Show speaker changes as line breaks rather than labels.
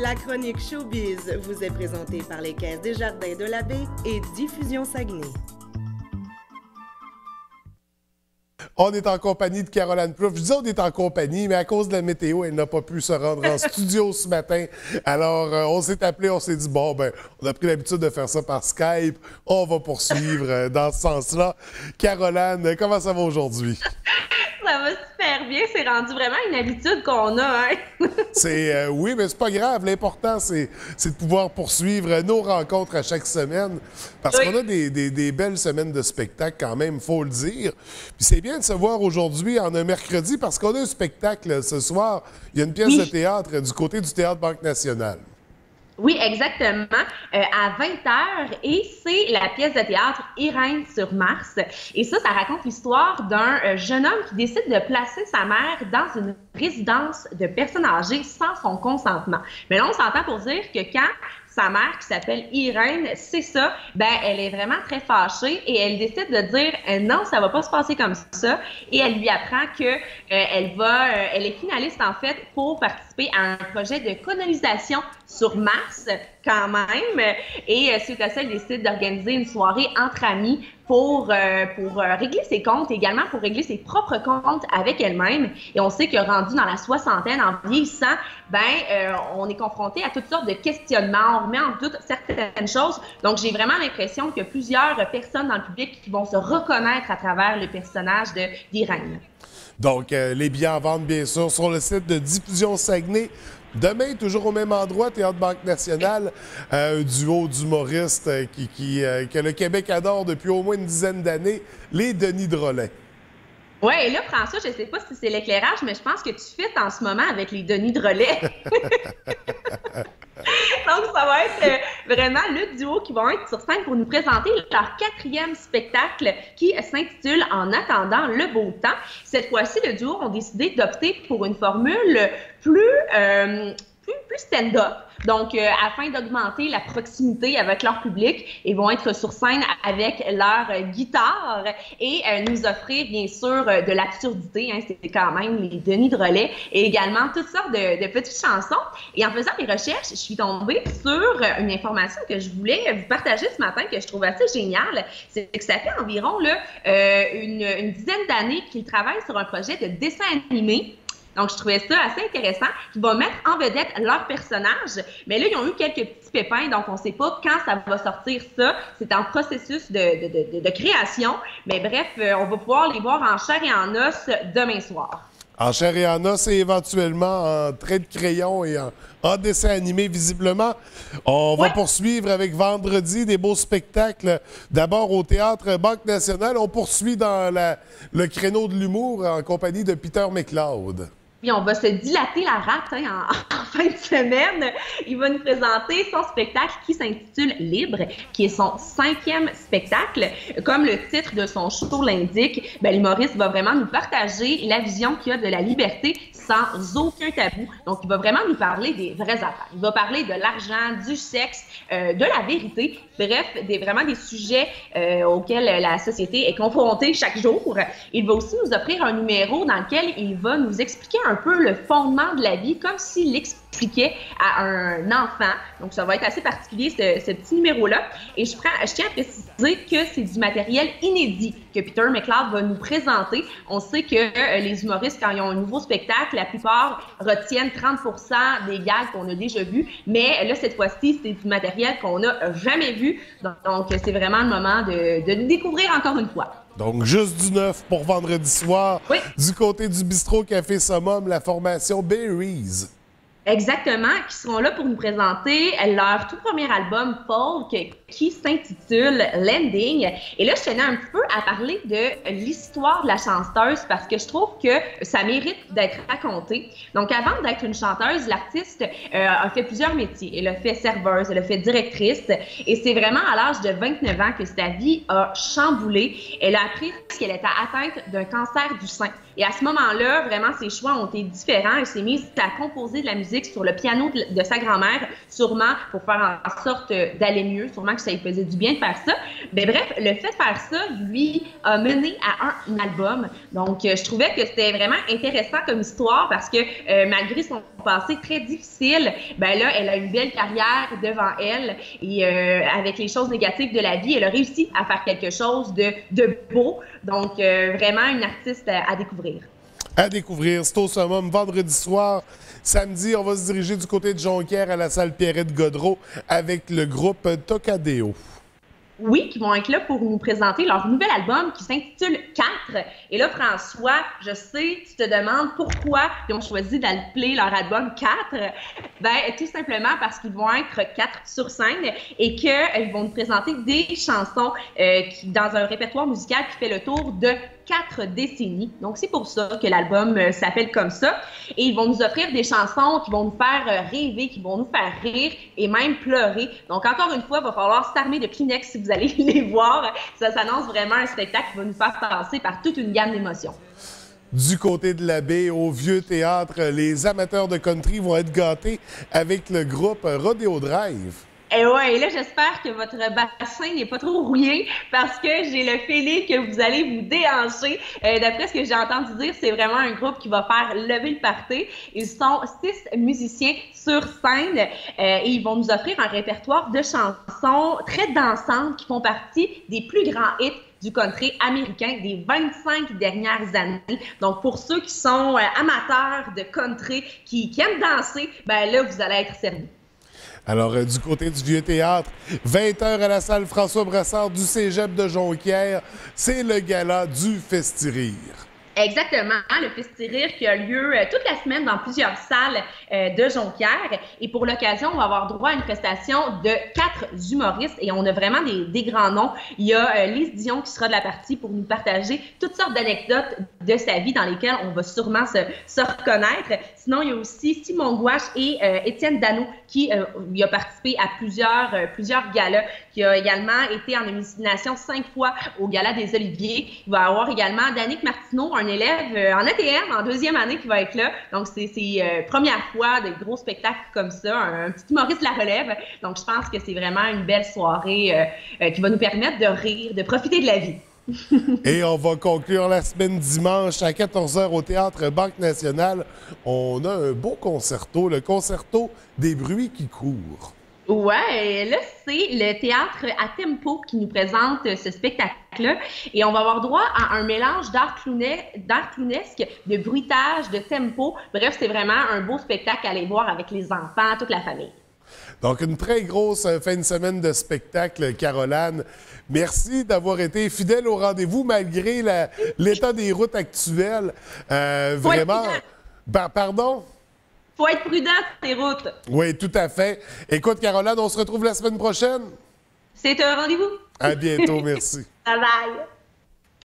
La chronique Showbiz vous est présentée par les Caisses des Jardins de la Baie et Diffusion Saguenay.
On est en compagnie de Caroline Proof. Je dis on est en compagnie, mais à cause de la météo, elle n'a pas pu se rendre en studio ce matin. Alors, on s'est appelé, on s'est dit, bon, ben, on a pris l'habitude de faire ça par Skype. On va poursuivre dans ce sens-là. Caroline, comment ça va aujourd'hui?
Ça va super bien. C'est rendu vraiment une habitude qu'on a. Hein?
Oui, mais c'est pas grave. L'important, c'est de pouvoir poursuivre nos rencontres à chaque semaine. Parce qu'on a des belles semaines de spectacle quand même, il faut le dire. Puis c'est bien de se voir aujourd'hui, en un mercredi, parce qu'on a un spectacle ce soir. Il y a une pièce de théâtre du côté du Théâtre Banque Nationale.
Oui, exactement, à 20h, et c'est la pièce de théâtre Irène sur Mars. Et ça raconte l'histoire d'un jeune homme qui décide de placer sa mère dans une résidence de personnes âgées sans son consentement. Mais là, on s'entend pour dire que quand sa mère, qui s'appelle Irène, c'est ça, ben elle est vraiment très fâchée et elle décide de dire non, ça va pas se passer comme ça. Et elle lui apprend que elle est finaliste en fait pour participer à un projet de colonisation sur Mars quand même. Et suite à ça, elle décide d'organiser une soirée entre amis pour régler ses comptes, également pour régler ses propres comptes avec elle-même. Et on sait que rendu dans la soixantaine, en vieillissant, on est confronté à toutes sortes de questionnements, on remet en doute certaines choses. Donc, j'ai vraiment l'impression qu'il y a plusieurs personnes dans le public qui vont se reconnaître à travers le personnage d'Irène.
Donc, les billets en vente, bien sûr, sur le site de Diffusion Saguenay. Demain, toujours au même endroit, Théâtre Banque Nationale, un duo d'humoristes que le Québec adore depuis au moins une dizaine d'années, les Denis Drolet.
Oui, et là, François, je ne sais pas si c'est l'éclairage, mais je pense que tu fites en ce moment avec les Denis Drolet. Donc, ça va être vraiment le duo qui va être sur scène pour nous présenter leur 4e spectacle qui s'intitule « En attendant le beau temps ». Cette fois-ci, le duo ont décidé d'opter pour une formule plus stand-up. Donc, afin d'augmenter la proximité avec leur public, ils vont être sur scène avec leur guitare et nous offrir, bien sûr, de l'absurdité. Hein, c'est quand même les Denis Drolet et également toutes sortes de petites chansons. Et en faisant mes recherches, je suis tombée sur une information que je voulais vous partager ce matin, que je trouve assez géniale. C'est que ça fait environ là, une dizaine d'années qu'ils travaillent sur un projet de dessin animé. Donc, je trouvais ça assez intéressant. Ils vont mettre en vedette leur personnage. Mais là, ils ont eu quelques petits pépins, donc on ne sait pas quand ça va sortir ça. C'est en processus de création. Mais bref, on va pouvoir les voir en chair et en os demain soir.
En chair et en os et éventuellement en trait de crayon et en dessin animé, visiblement. On va poursuivre avec vendredi des beaux spectacles. D'abord au Théâtre Banque Nationale. On poursuit dans le créneau de l'humour en compagnie de Peter McLeod.
Puis on va se dilater la rate en fin de semaine. Il va nous présenter son spectacle qui s'intitule Libre, qui est son 5e spectacle. Comme le titre de son show l'indique, l'humoriste va vraiment nous partager la vision qu'il a de la liberté sans aucun tabou. Donc, il va vraiment nous parler des vraies affaires. Il va parler de l'argent, du sexe, de la vérité. Bref, vraiment des sujets auxquels la société est confrontée chaque jour. Il va aussi nous offrir un numéro dans lequel il va nous expliquer un peu le fondement de la vie, comme s'il l'expliquait à un enfant. Donc, ça va être assez particulier, ce petit numéro-là. Et je tiens à préciser que c'est du matériel inédit que Peter McLeod va nous présenter. On sait que les humoristes, quand ils ont un nouveau spectacle, la plupart retiennent 30% des gags qu'on a déjà vus. Mais là, cette fois-ci, c'est du matériel qu'on n'a jamais vu. Donc, c'est vraiment le moment de découvrir encore une fois.
Donc, juste du neuf pour vendredi soir. Oui. Du côté du bistrot Café Summum, la formation Berries.
Exactement, qui seront là pour nous présenter leur tout premier album folk qui s'intitule Landing. Et là, je tenais un petit peu à parler de l'histoire de la chanteuse parce que je trouve que ça mérite d'être raconté. Donc, avant d'être une chanteuse, l'artiste a fait plusieurs métiers. Elle a fait serveuse, elle a fait directrice. Et c'est vraiment à l'âge de 29 ans que sa vie a chamboulé. Elle a appris qu'elle était atteinte d'un cancer du sein. Et à ce moment-là, vraiment, ses choix ont été différents. Elle s'est mise à composer de la musique sur le piano de sa grand-mère, sûrement pour faire en sorte d'aller mieux, sûrement que ça lui faisait du bien de faire ça. Mais bref, le fait de faire ça, lui, a mené à un album. Donc, je trouvais que c'était vraiment intéressant comme histoire parce que malgré son passé très difficile, ben là, elle a une belle carrière devant elle et avec les choses négatives de la vie, elle a réussi à faire quelque chose de beau. Donc, vraiment une artiste à découvrir.
À découvrir, c'est au Summum vendredi soir. Samedi, on va se diriger du côté de Jonquière à la salle Pierrette-Godreau avec le groupe Tocadéo.
Oui, qui vont être là pour nous présenter leur nouvel album qui s'intitule 4. Et là, François, je sais, tu te demandes pourquoi ils ont choisi d'appeler leur album 4. Ben, tout simplement parce qu'ils vont être 4 sur scène et qu'ils vont nous présenter des chansons dans un répertoire musical qui fait le tour de 4 décennies. Donc, c'est pour ça que l'album s'appelle comme ça. Et ils vont nous offrir des chansons qui vont nous faire rêver, qui vont nous faire rire et même pleurer. Donc, encore une fois, il va falloir s'armer de Kleenex si vous allez les voir. Ça s'annonce vraiment un spectacle qui va nous faire passer par toute une gamme d'émotions.
Du côté de la baie, au Vieux Théâtre, les amateurs de country vont être gâtés avec le groupe Rodeo Drive.
Et ouais, là, j'espère que votre bassin n'est pas trop rouillé parce que j'ai le feeling que vous allez vous déhancher. D'après ce que j'ai entendu dire, c'est vraiment un groupe qui va faire lever le party. Ils sont 6 musiciens sur scène et ils vont nous offrir un répertoire de chansons très dansantes qui font partie des plus grands hits du country américain des 25 dernières années. Donc, pour ceux qui sont amateurs de country, qui aiment danser, ben là, vous allez être servis.
Alors, du côté du Vieux Théâtre, 20h à la salle François Brassard du Cégep de Jonquière, c'est le gala du Festi-Rire.
Exactement, le Festi-Rire qui a lieu toute la semaine dans plusieurs salles de Jonquière. Et pour l'occasion, on va avoir droit à une prestation de 4 humoristes et on a vraiment des grands noms. Il y a Lise Dion qui sera de la partie pour nous partager toutes sortes d'anecdotes de sa vie dans lesquelles on va sûrement se reconnaître. Sinon, il y a aussi Simon Gouache et Étienne Dano qui y a participé à plusieurs galas, qui a également été en nomination 5 fois au Gala des Oliviers. Il va y avoir également Danick Martineau, un élève en ATM en 2e année qui va être là. Donc, c'est première fois de gros spectacles comme ça, un petit humoriste de la relève. Donc, je pense que c'est vraiment une belle soirée qui va nous permettre de rire, de profiter de la vie.
Et on va conclure la semaine dimanche à 14h au Théâtre Banque Nationale. On a un beau concerto, le concerto des bruits qui courent.
Ouais, là, c'est le théâtre à tempo qui nous présente ce spectacle-là. Et on va avoir droit à un mélange d'art clownesque, de bruitage, de tempo. Bref, c'est vraiment un beau spectacle à aller voir avec les enfants, toute la famille.
Donc, une très grosse fin de semaine de spectacle, Caroline. Merci d'avoir été fidèle au rendez-vous malgré l'état des routes actuelles. Vraiment. Pardon?
Faut être prudent sur les routes.
Oui, tout à fait. Écoute, Caroline, on se retrouve la semaine prochaine.
C'est un rendez-vous.
À bientôt, merci.
Bye bye.